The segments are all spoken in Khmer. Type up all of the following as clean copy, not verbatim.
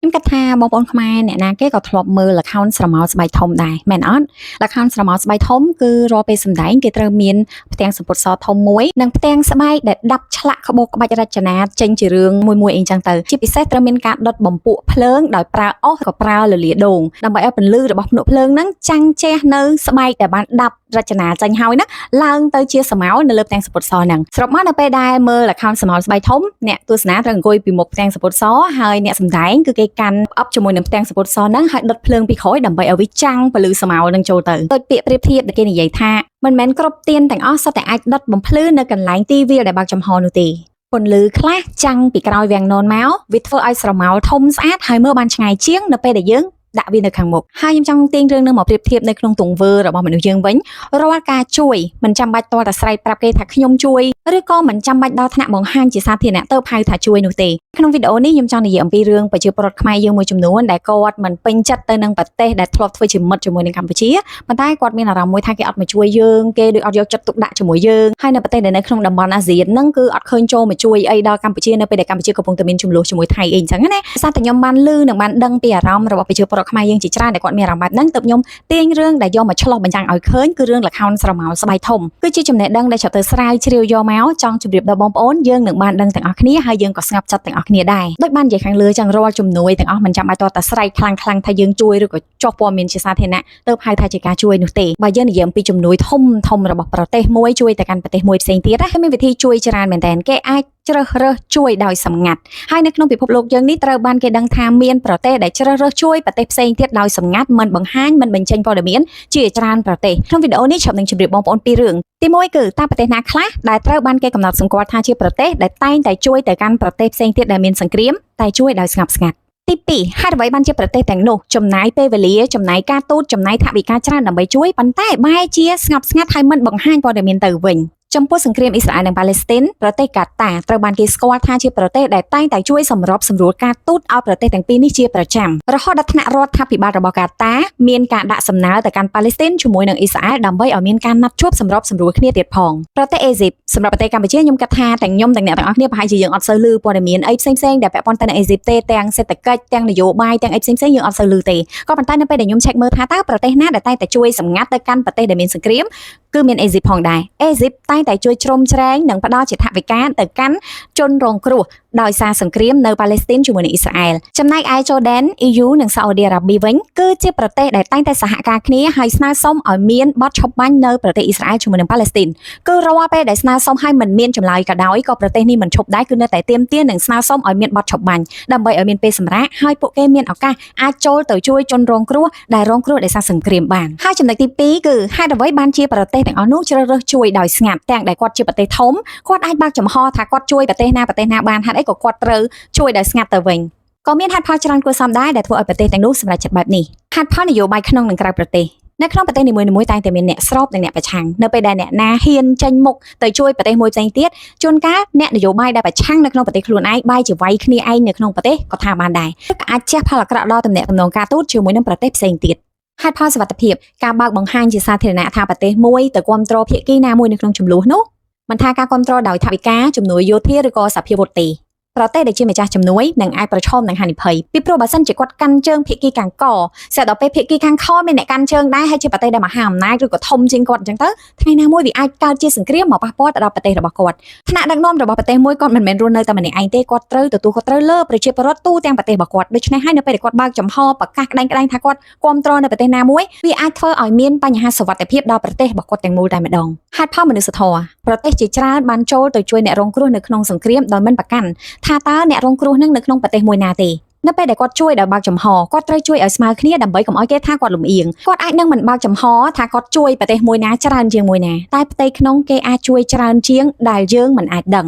ខ្ញុំគិតថាបងប្អូនខ្មែរអ្នកណាគេក៏ធ្លាប់មើលល្ខោនស្រមោលស្បែកធំដែរមែនអត់ល្ខោនស្រមោលស្បែកធំគឺរាល់ពេលសម្ដែងគេត្រូវមានផ្ទាំងសំពត់សធំមួយនិងផ្ទាំងស្បែកដែលដាប់ឆ្លាក់ក្បូរក្បាច់រចនាចេញជារឿងមួយអីចឹងទៅជាពិសេសត្រូវមានការដុតបំពក់ភ្លើងដោយប្រើអុសក៏ប្រើលលាដងដើម្បីឲ្យពន្លឺរបស់ភ្នក់ភ្លើងហ្នឹងចាំងជះនៅស្បែកដែលបានដាប់រចនាចេញហើយណាឡើងទៅជាស្រមោលនៅលើផ្ទាំងសំពត់សហ្នឹងស្របមកនៅពេលដែលមើលល្ខោនស្រមោលស្បែកធំអ្នកទស្សនាត្រូវអង្គុយពីមុខផ្ទាំងសំពត់សហើយអ្នកសម្ដែងគឺគេកាន់ផ្អឹបជាមួយនឹងផ្ទាំងសំពត់សហ្នឹងហើយដុតភ្លើងពីក្រោយដើម្បីឲ្យវាចាំងពលឺស្រមោលនឹងចូលទៅដូចពាក្យប្រៀបធៀបដែលគេនិយាយថាមិនមែនគ្រប់ទៀនទាំងអស់សុទ្ធតែអាចដុតបំភ្លឺនៅកន្លែងទីវាលដែលបើកចំហនោះទេពន្លឺខ្លះចាំងពីក្រោយវាំងននមកវាធ្វើឲ្យស្រមោលធំស្អាតហើយមើលបានឆ្ងាយជាងនៅពេលដែលយើងដាក់វានៅខាងមុខហើយខ្ញុំចង់ទាញរឿងនឹងមកប្រៀបធៀបនៅក្នុងទង្វើរបស់មនុស្សយើងវិញរាល់ការជួយមិនចាំបាច់តតែស្រែកប្រាប់គេថាខ្ញុំជួយឬក៏មិនចាំបាច់ដល់ថ្នាក់បង្ហាញជាសាធារណៈទៅហៅថាជួយនោះទេក្នុងវីដេអូនេះខ្ញុំចង់និយាយអំពីរឿងប្រជាពលរដ្ឋខ្មែរយើងមួយចំនួនដែលគាត់មិនពេញចិត្តទៅនឹងប្រទេសដែលធ្លាប់ធ្វើជាមិត្តជាមួយនឹងកម្ពុជាប៉ុន្តែគាត់មានអារម្មណ៍មួយថាគេអត់មកជួយយើងគេដូចអត់យកចិត្តទុកដាក់ជាមួយយើងហើយនៅប្រទេសដែលនៅក្នុងតំបន់អាស៊ានហ្នឹងគឺអត់ឃើញចូលមកជួយអីដល់កម្ពុជានៅពេលដែលកម្ពុជាកំពុងតែមានជម្លោះជាមួយថៃអីអញ្ចឹងណាសារតែខ្ញុំបានឮនិងបានដឹងពីអារម្មណ៍របស់ប្រជាពលរដ្ឋខ្មែរយើងជាច្រើនដែលគាត់មានអារម្មណ៍បែបហ្នឹងទើបខ្ញុំទាញរឿងដែលយកមកឆ្លោះបញ្ចាំងឲ្យឃើញគឺរឿងល្ខោនស្រមោលស្បែកធំគឺជាចំណេះដឹងដែលចាប់ទៅស្រាវជ្រាវយកមកចង់ជម្រាបដល់បងប្អូនយើងនឹងបានដឹងទាំងអស់គ្នាហើយយើងក៏ស្ងប់ចិត្តទាំងអស់គ្នាដែរដូចបាននិយាយខាងលើចឹងរាល់ជំនួយទាំងអស់មិនចាំបាច់តតែស្រែកខ្លាំងៗថាយើងជួយឬក៏ចោះព័ត៌មានជាសាធារណៈទើបហៅថាជាការជួយនោះទេបើយើងនិយាយអំពីជំនួយធំរបស់ប្រទេសមួយជួយទៅកាន់ប្រទេសមួយផ្សេងទៀតណាគេមានវិធីជួយច្រើនមែនតើគេអាចជ្រើសរើសជួយដោយសម្ងាត់ហើយនៅក្នុងពិភពលោកយើងនេះត្រូវបានគេដឹងថាមានប្រទេសដែលជ្រើសរើសជួយប្រទេសផ្សេងទៀតដោយសម្ងាត់មិនបង្ហាញមិនបញ្ចេញព័ត៌មានជាច្រើនប្រទេសក្នុងវីដេអូនេះខ្ញុំនឹងជម្រាបបងប្អូនពីររឿងទីមួយគឺតើប្រទេសណាខ្លះដែលត្រូវបានគេកំណត់សម្គាល់ថាជាប្រទេសដែលតែងតែជួយទៅកាន់ប្រទេសផ្សេងទៀតដែលមានសង្គ្រាមតែជួយដោយស្ងប់ស្ងាត់ទី2ហេតុអ្វីបានជាប្រទេសទាំងនោះចំណាយពេលវេលាចំណាយការទូតចំណាយថវិកាច្រើនដើម្បីជួយប៉ុន្តែបែរជាស្ងប់ស្ងាត់ហើយមិនបង្ហាញព័ត៌មានទៅវិញចំពោះសង្គ្រាមអ៊ីស្រាអែលនិងប៉ាឡេស្ទីនប្រទេសកាតាត្រូវបានគេស្គាល់ថាជាប្រទេសដែលតែងតែជួយសម្របសម្រួលការទូតឲ្យប្រទេសទាំងពីរនេះជាប្រចាំរហូតដល់ថ្នាក់រដ្ឋាភិបាលរបស់កាតាមានការដាក់សំណើទៅកាន់ប៉ាឡេស្ទីនជាមួយនឹងអ៊ីស្រាអែលដើម្បីឲ្យមានការណាត់ជួបសម្របសម្រួលគ្នាទៀតផងប្រទេសអេស៊ីបសម្រាប់ប្រទេសកម្ពុជាខ្ញុំគិតថាទាំងខ្ញុំទាំងអ្នកទាំងអស់គ្នាប្រហែលជាយើងអត់សូវឮព័ត៌មានអីផ្សេងៗដែលពាក់ព័ន្ធទៅនឹងអេស៊ីបទេទាំងសេដ្ឋកិច្ចទាំងនយោបាយទាំងអីផ្សេងៗយើងអត់សូវឮទេក៏ប៉ុន្តែនៅពេលដែលខ្ញុំ check មើលថាតើប្រទេសណាដែលតែងតែជួយសម្ងាត់ទៅកាន់ប្រទេសដែលមានសង្គ្រាមគឺមានអេស៊ីបផងដែរអេស៊ីបតែងតែជួយជ្រោមជ្រែងនិងផ្ដល់ជាថវិកាទៅកាន់ជនរងគ្រោះដោយសារសង្គ្រាមនៅប៉ាឡេស្ទីនជាមួយនឹងអ៊ីស្រាអែលចំណែកឯជូដែន EU និងសាអូឌីអារ៉ាប៊ីវិញគឺជាប្រទេសដែលតែងតែសហការគ្នាហើយស្នើសុំឲ្យមានបទឈប់បាញ់នៅប្រទេសអ៊ីស្រាអែលជាមួយនឹងប៉ាឡេស្ទីនគឺរាល់ពេលដែលស្នើសុំឲ្យមិនមានចម្លើយក៏ដោយក៏ប្រទេសនេះមិនឈប់ដែរគឺនៅតែទាមទារនិងស្នើសុំឲ្យមានបទឈប់បាញ់ដើម្បីឲ្យមានពេលសម្រាកហើយពួកគេមានឱកាសអាចចូលទៅជួយជនរងគ្រោះដែលរងគ្រោះដោយសារសង្គ្រាមបានហើយចំណុចទី2គឺហេតុអ្វីបានជាប្រទេសទាំងអស់នោះជ្រើសរើសជួយដោយស្ងាត់ទាំងដែលគាត់ជាប្រទេសធំគាត់អាចបើកចំហថាគាត់ជួយប្រទេសណាបានហេតុអីក៏គាត់ត្រូវជួយដោយស្ងាត់ទៅវិញក៏មានហេតុផលច្រើនគួរសមដែរដែលធ្វើឲ្យប្រទេសទាំងនោះសម្រេចចិត្តបែបនេះហេតុផលនយោបាយក្នុងនិងក្រៅប្រទេសនៅក្នុងប្រទេសនីមួយៗតែងតែមានអ្នកស្របនិងអ្នកប្រឆាំងនៅពេលដែលអ្នកណាហ៊ានចេញមុខទៅជួយប្រទេសមួយផ្សេងទៀតជួនកាលអ្នកនយោបាយដែលប្រឆាំងនៅក្នុងប្រទេសខ្លួនឯងបែរជាវាយគ្នាឯងនៅក្នុងប្រទេសក៏ថាបានដែរក៏អាចជះផលអាក្រក់ដល់ទំនាក់ទំនងការទូតជាមួយនឹងប្រទេសផ្សេងទៀតហេតុផលសុវត្ថិភាពការបើកបង្ហាញជាសាធារណៈថាប្រទេសមួយទៅគ្រប់គ្រងភាគីណាមួយនៅក្នុងចំនួននោះមិនថាការគ្រប់គ្រងដោយថវិកាជំនួយយោធាឬក៏សភាវុធទេប្រទេសដែលជាម្ចាស់ជំនួយនឹងអាចប្រឈមនឹងហានិភ័យពីព្រោះបើសិនជាគាត់កាន់ជើងភាគីខាងកស្រាប់ដល់ពេលភាគីខាងខមានអ្នកកាន់ជើងដែរហើយជាប្រទេសដែលមហាអំណាចឬក៏ធំជាងគាត់អញ្ចឹងទៅថ្ងៃណាមួយវាអាចកើតជាសង្គ្រាមមកប៉ះពាល់ទៅដល់ប្រទេសរបស់គាត់ថ្នាក់ដឹកនាំរបស់ប្រទេសមួយគាត់មិនមែនរស់នៅតែម្នាក់ឯងទេគាត់ត្រូវទទួលខុសត្រូវលើប្រជាពលរដ្ឋទូទាំងប្រទេសរបស់គាត់ដូច្នេះហើយនៅពេលដែលគាត់បើកចំហប្រកាសក្តែងថាគាត់គ្រប់គ្រងនៅប្រទេសណាមួយវាអាចធ្វើឲ្យមានបញ្ហាសុវត្ថិភាពដល់ប្រទេសរបស់គាត់ទាំងមូលតែម្ដងហេតុផលមនុស្សធម៌ប្រទេសជាច្រើនបានចូលទៅជួយអ្នករងគ្រោះនៅក្នុងសង្គ្រាមដោយមិនប្រកាន់ថាតើអ្នករងគ្រោះនឹងនៅក្នុងប្រទេសមួយណាទេនៅពេលដែលគាត់ជួយដោយបើកចំហគាត់ត្រូវជួយឲ្យស្មើគ្នាដើម្បីកុំឲ្យគេថាគាត់លំអៀងគាត់អាចនឹងមិនបើកចំហថាគាត់ជួយប្រទេសមួយណាច្រើនជាងមួយណាតែផ្ទៃក្នុងគេអាចជួយច្រើនជាងដែលយើងមិនអាចដឹ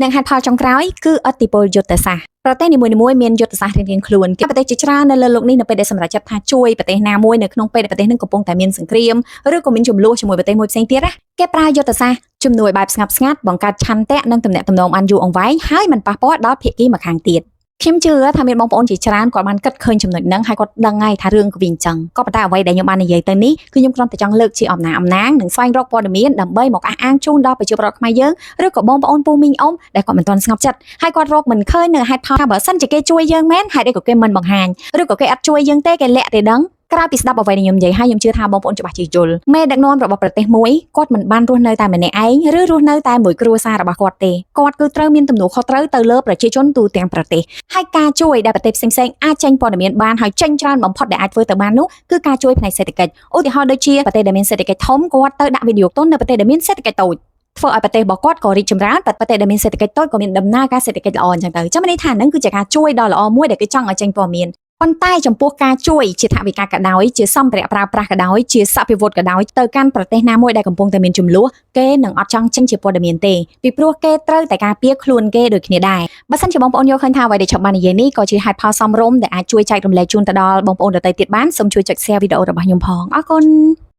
ងនិងហេតុផលចុងក្រោយគឺឥទ្ធិពលយុទ្ធសាស្ត្រប្រទេសនីមួយៗមានយុទ្ធសាស្ត្ររៀងៗខ្លួនគេប្រទេសជាច្រើននៅលើโลกនេះនៅពេលដែលសម្រេចចិត្តថាជួយប្រទេសណាមួយនៅក្នុងពេលដែលប្រទេសនឹងកំពុងតែមានសង្គ្រាមឬក៏មានជម្លោះជាមួយប្រទេសមួយផ្សេងទៀតណាគេប្រើយុទ្ធសាស្ត្រជំនួយបែបស្ងាត់បង្កើតឆន្ទៈនិងទំនាក់ទំនងបានយូរអង្វែងហើយមិនប៉ះពាល់ដល់ភាគីម្ខាងទៀត ខ្ញុំជឿថាមានបងប្អូនជាច្រើនគាត់បានគិតឃើញចំណុចហ្នឹងហើយគាត់ដឹងហើយថារឿងក៏វាអញ្ចឹងក៏ប៉ុន្តែអ្វីដែលខ្ញុំបាននិយាយទៅនេះគឺខ្ញុំគ្រាន់តែចង់លើកជាអំណាងនិងស្វែងរកព័ត៌មានដើម្បីមកអះអាងជូនដល់ប្រជាពលរដ្ឋខ្មែរយើងឬក៏បងប្អូនពូមីងអ៊ំដែលគាត់មិនទាន់ស្ងប់ចិត្តហើយគាត់រកមិនឃើញនៅហេតុផលថាបើសិនជាគេជួយយើងមែនហេតុអីក៏គេមិនបង្ហាញឬក៏គេអត់ជួយយើងទេគេលាក់ទេដឹងក្រៅពីស្ដាប់អ្វីដែលខ្ញុំនិយាយហើយខ្ញុំជឿថាបងប្អូនច្បាស់ជាយល់មេដឹកនាំរបស់ប្រទេសមួយគាត់មិនបានរស់នៅតែម្នាក់ឯងឬរស់នៅតែមួយគ្រួសាររបស់គាត់ទេគាត់គឺត្រូវមានទំនួលខុសត្រូវទៅលើប្រជាជនទូទាំងប្រទេសហើយការជួយដែលប្រទេសផ្សេងៗអាចចេញព័ត៌មានបានហើយចេញច្រើនបំផុតដែលអាចធ្វើទៅបាននោះគឺការជួយផ្នែកសេដ្ឋកិច្ចឧទាហរណ៍ដូចជាប្រទេសដែលមានសេដ្ឋកិច្ចធំគាត់ទៅដាក់វិនិយោគទុននៅប្រទេសដែលមានសេដ្ឋកិច្ចតូចធ្វើឲ្យប្រទេសរបស់គាត់ក៏រីកចម្រើនប្រទេសដែលមានសេដ្ឋកិច្ចតូចក៏មានដំណើរការសេដ្ឋកិច្ចល្អអញ្ចឹងទៅចាំន័យថាហ្នឹងគឺជាការជួយដ៏ល្អមួយដែលគេចង់ឲ្យចេញព័ត៌មានប៉ុន្តែចំពោះការជួយជាថវិកាក៏ដោយជាសម្ភារៈប្រើប្រាស់ក៏ដោយជាសព្វវុធក៏ដោយទៅកាន់ប្រទេសណាមួយដែលកំពុងតែមានចំនួនគេនឹងអត់ចង់ចេញជាព័ត៌មានទេពីព្រោះគេត្រូវតែការពារខ្លួនគេដូចគ្នាដែរបើសិនជាបងប្អូនយល់ឃើញថាអ្វីដែលខ្ញុំបាននិយាយនេះក៏ជាហេតុផលសមរម្យដែលអាចជួយចែករំលែកជូនទៅដល់បងប្អូនដទៃទៀតបានសូមជួយចុច share វីដេអូរបស់ខ្ញុំផងអរគុណ